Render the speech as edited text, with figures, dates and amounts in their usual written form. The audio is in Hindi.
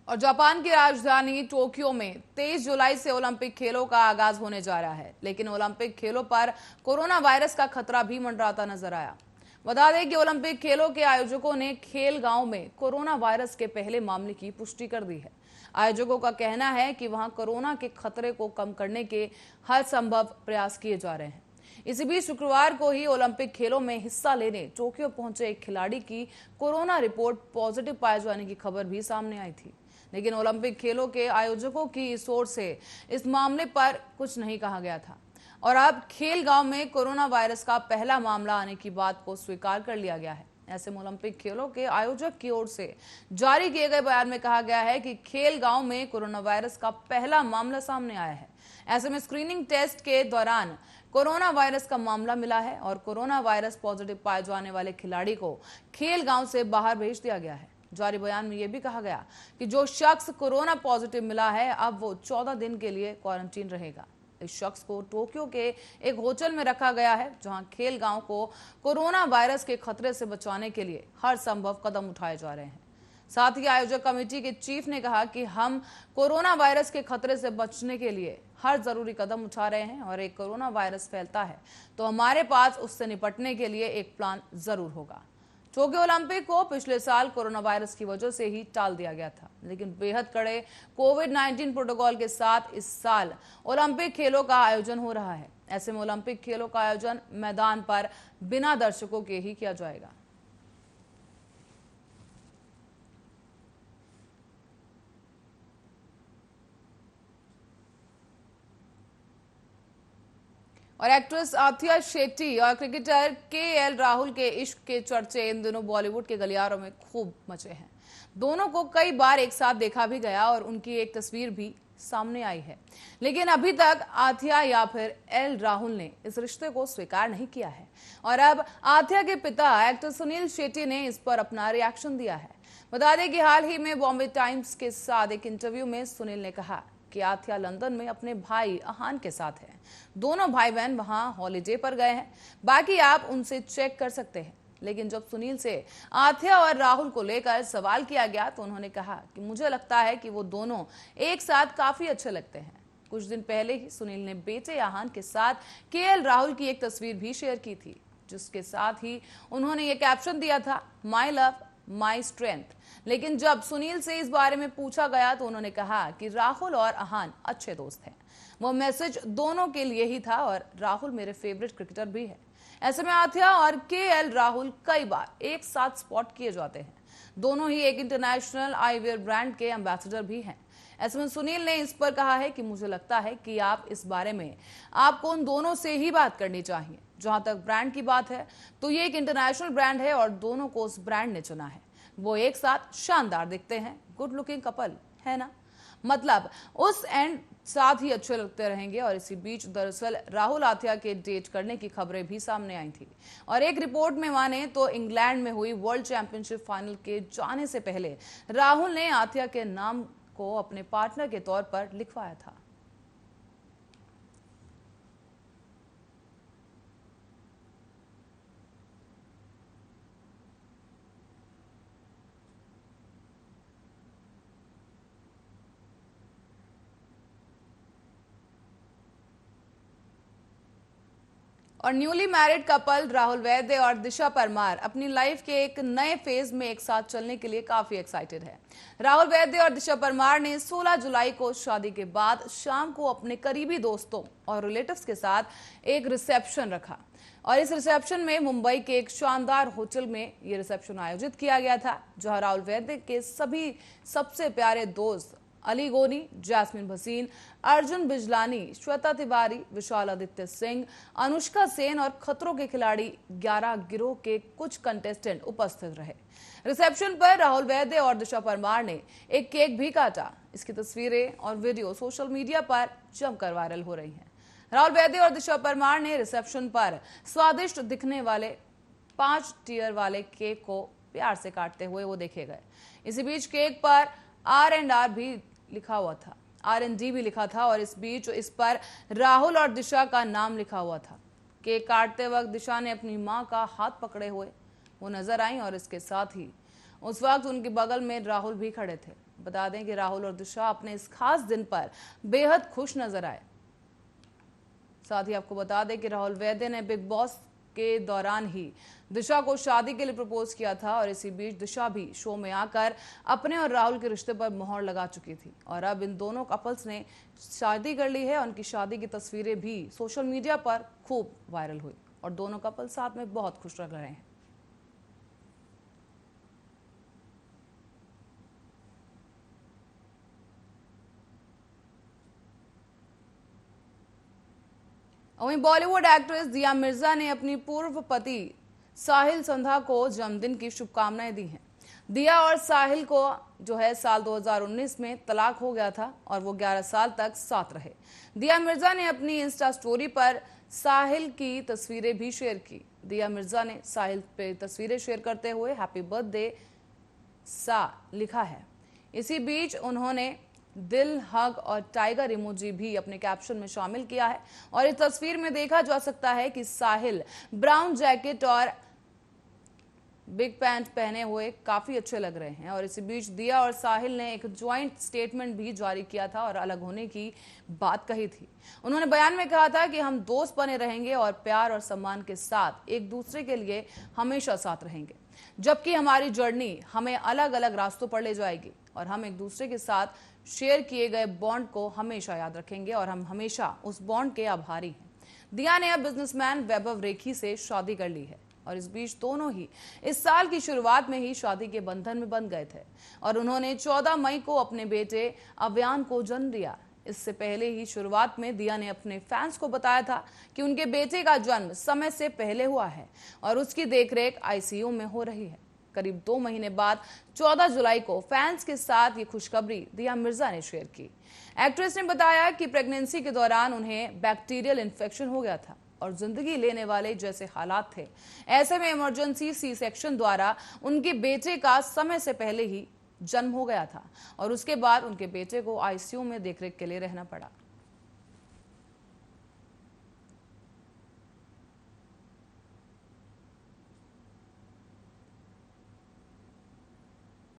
और जापान की राजधानी टोक्यो में 23 जुलाई से ओलंपिक खेलों का आगाज होने जा रहा है, लेकिन ओलंपिक खेलों पर कोरोना वायरस का खतरा भी मंडराता नजर आया। बता दें कि ओलंपिक खेलों के आयोजकों ने खेल गांव में कोरोना वायरस के पहले मामले की पुष्टि कर दी है। आयोजकों का कहना है कि वहां कोरोना के खतरे को कम करने के हर संभव प्रयास किए जा रहे हैं। इसी बीच शुक्रवार को ही ओलंपिक खेलों में हिस्सा लेने टोक्यो पहुंचे एक खिलाड़ी की कोरोना रिपोर्ट पॉजिटिव पाए जाने की खबर भी सामने आई थी, लेकिन ओलंपिक खेलों के आयोजकों की ओर से इस मामले पर कुछ नहीं कहा गया था और अब खेल गांव में कोरोना वायरस का पहला मामला आने की बात को स्वीकार कर लिया गया है। ऐसे में ओलंपिक खेलों के आयोजक की ओर से जारी किए गए बयान में कहा गया है कि खेल गांव में कोरोना वायरस का पहला मामला सामने आया है। ऐसे में स्क्रीनिंग टेस्ट के दौरान कोरोना वायरस का मामला मिला है और कोरोना वायरस पॉजिटिव पाए जाने वाले खिलाड़ी को खेल गांव से बाहर भेज दिया गया है। जारी बयान में यह भी कहा गया कि जो शख्स कोरोना पॉजिटिव मिला है अब वो 14 दिन के लिए क्वारंटीन रहेगा। इस शख्स को टोक्यो के एक होटल में रखा गया है, जहां खेल गांव को कोरोना वायरस के खतरे से बचाने के लिए हर संभव कदम उठाए जा रहे हैं। साथ ही आयोजक कमेटी के चीफ ने कहा कि हम कोरोना वायरस के खतरे से बचने के लिए हर जरूरी कदम उठा रहे हैं और एक कोरोना वायरस फैलता है तो हमारे पास उससे निपटने के लिए एक प्लान जरूर होगा। टोक्यो ओलंपिक को पिछले साल कोरोना वायरस की वजह से ही टाल दिया गया था, लेकिन बेहद कड़े कोविड-19 प्रोटोकॉल के साथ इस साल ओलंपिक खेलों का आयोजन हो रहा है। ऐसे में ओलंपिक खेलों का आयोजन मैदान पर बिना दर्शकों के ही किया जाएगा। और एक्ट्रेस आथिया शेट्टी और क्रिकेटर केएल राहुल के इश्क के चर्चे इन दिनों बॉलीवुड के गलियारों में खूब मचे हैं। दोनों को कई बार एक साथ देखा भी गया और उनकी एक तस्वीर भी सामने आई है, लेकिन अभी तक आथिया या फिर एल राहुल ने इस रिश्ते को स्वीकार नहीं किया है। और अब आथिया के पिता एक्टर सुनील शेट्टी ने इस पर अपना रिएक्शन दिया है। बता दें कि हाल ही में बॉम्बे टाइम्स के साथ एक इंटरव्यू में सुनील ने कहा कि आथिया लंदन में अपने भाई अहान के साथ है। दोनों भाई बहन वहां हॉलीडे पर गए हैं, बाकी आप उनसे चेक कर सकते हैं। लेकिन जब सुनील से आथिया और राहुल को लेकर सवाल किया गया तो उन्होंने कहा कि मुझे लगता है कि वो दोनों एक साथ काफी अच्छे लगते हैं। कुछ दिन पहले ही सुनील ने बेटे अहान के साथ केएल राहुल की एक तस्वीर भी शेयर की थी, जिसके साथ ही उन्होंने ये कैप्शन दिया था, माई लव माई स्ट्रेंथ। लेकिन जब सुनील से इस बारे में पूछा गया तो उन्होंने कहा कि राहुल और अहान अच्छे दोस्त हैं। वो मैसेज दोनों के लिए ही था और राहुल मेरे फेवरेट क्रिकेटर भी है। ऐसे में आथिया और केएल राहुल कई बार एक साथ स्पॉट किए जाते हैं। दोनों ही एक इंटरनेशनल आईवेयर ब्रांड के एम्बेसडर भी हैं। ऐसे में सुनील ने इस पर कहा है कि मुझे लगता है कि आप इस बारे में आपको उन दोनों से ही बात करनी चाहिए। जहां तक ब्रांड की बात है तो ये एक इंटरनेशनल ब्रांड है और दोनों को उस ब्रांड ने चुना है। वो एक साथ शानदार दिखते हैं, गुड लुकिंग कपल है ना, मतलब उस एंड साथ ही अच्छे लगते रहेंगे। और इसी बीच दरअसल राहुल आथिया के डेट करने की खबरें भी सामने आई थी और एक रिपोर्ट में माने तो इंग्लैंड में हुई वर्ल्ड चैंपियनशिप फाइनल के जाने से पहले राहुल ने आथिया के नाम को अपने पार्टनर के तौर पर लिखवाया था। और newly married couple Rahul Vaidya और दिशा परमार अपनी लाइफ के एक नए फेज में एक साथ चलने के लिए काफी एक्साइटेड है। राहुल वैद्य और दिशा परमार ने 16 जुलाई को शादी के बाद शाम को अपने करीबी दोस्तों और रिलेटिव्स के साथ एक रिसेप्शन रखा और इस रिसेप्शन में मुंबई के एक शानदार होटल में यह रिसेप्शन आयोजित किया गया था, जहां राहुल वैद्य के सभी सबसे प्यारे दोस्त अली गोनी, जैस्मिन भसीन, अर्जुन बिजलानी, श्वेता तिवारी, विशाल आदित्य सिंह, अनुष्का सेन और खतरों के खिलाड़ी 11 गिरोह के कुछ कंटेस्टेंट उपस्थित रहे। रिसेप्शन पर राहुल वैद्य और दिशा परमार ने एक केक भी काटा। इसकी तस्वीरें और वीडियो सोशल मीडिया पर जमकर वायरल हो रही हैं। राहुल वैद्य और दिशा परमार ने रिसेप्शन पर स्वादिष्ट दिखने वाले 5 टियर वाले केक को प्यार से काटते हुए वो देखे गए। इसी बीच केक पर R&R भी लिखा हुआ था, R&D भी लिखा था और इस बीच इस पर राहुल और दिशा का नाम लिखा हुआ था। केक काटते वक्त दिशा ने अपनी मां का हाथ पकड़े हुए वो नजर आई और इसके साथ ही उस वक्त उनके बगल में राहुल भी खड़े थे। बता दें कि राहुल और दिशा अपने इस खास दिन पर बेहद खुश नजर आए। साथ ही आपको बता दें कि राहुल वैद्य ने बिग बॉस के दौरान ही दिशा को शादी के लिए प्रपोज किया था और इसी बीच दिशा भी शो में आकर अपने और राहुल के रिश्ते पर मोहर लगा चुकी थी और अब इन दोनों कपल्स ने शादी कर ली है। उनकी शादी की तस्वीरें भी सोशल मीडिया पर खूब वायरल हुई और दोनों कपल साथ में बहुत खुश लग रहे हैं। वहीं बॉलीवुड एक्ट्रेस दिया मिर्जा ने अपनी पूर्व पति साहिल संधा को जन्मदिन की शुभकामनाएं दी हैं। दिया और साहिल को जो है साल 2019 में तलाक हो गया था और वो 11 साल तक साथ रहे। दिया मिर्जा ने अपनी इंस्टा स्टोरी पर साहिल की तस्वीरें भी शेयर की। दिया मिर्जा ने साहिल पे तस्वीरें शेयर करते हुए हैप्पी बर्थडे सा लिखा है। इसी बीच उन्होंने दिल, हग और टाइगर इमोजी भी अपने कैप्शन में शामिल किया है और इस तस्वीर में देखा जा सकता है कि साहिल ब्राउन जैकेट और बिग पैंट पहने हुए काफी अच्छे लग रहे हैं और इसी बीच दिया और साहिल ने एक ज्वाइंट स्टेटमेंट भी जारी किया था और अलग होने की बात कही थी। उन्होंने बयान में कहा था कि हम दोस्त बने रहेंगे और प्यार और सम्मान के साथ एक दूसरे के लिए हमेशा साथ रहेंगे, जबकि हमारी जर्नी हमें अलग अलग रास्तों पर ले जाएगी और हम एक दूसरे के साथ शेयर किए गए बॉन्ड को हमेशा याद रखेंगे और हम हमेशा उस बॉन्ड के आभारी हैं। दिया ने अब बिजनेसमैन वैभव रेखी से शादी कर ली है और इस बीच दोनों ही इस साल की शुरुआत में ही शादी के बंधन में बंध गए थे और उन्होंने 14 मई को अपने बेटे अव्यान को जन्म दिया। इससे पहले ही शुरुआत में दिया ने अपने फैंस को बताया था कि उनके बेटे का जन्म समय से पहले हुआ है और उसकी देखरेख आईसीयू में हो रही है। करीब 2 महीने बाद 14 जुलाई को फैंस के साथ ये खुशखबरी दिया मिर्जा ने शेयर की। एक्ट्रेस ने बताया कि प्रेगनेंसी के दौरान उन्हें बैक्टीरियल इन्फेक्शन हो गया था और जिंदगी लेने वाले जैसे हालात थे। ऐसे में इमरजेंसी सी सेक्शन द्वारा उनके बेटे का समय से पहले ही जन्म हो गया था और उसके बाद उनके बेटे को आईसीयू में देखरेख के लिए रहना पड़ा।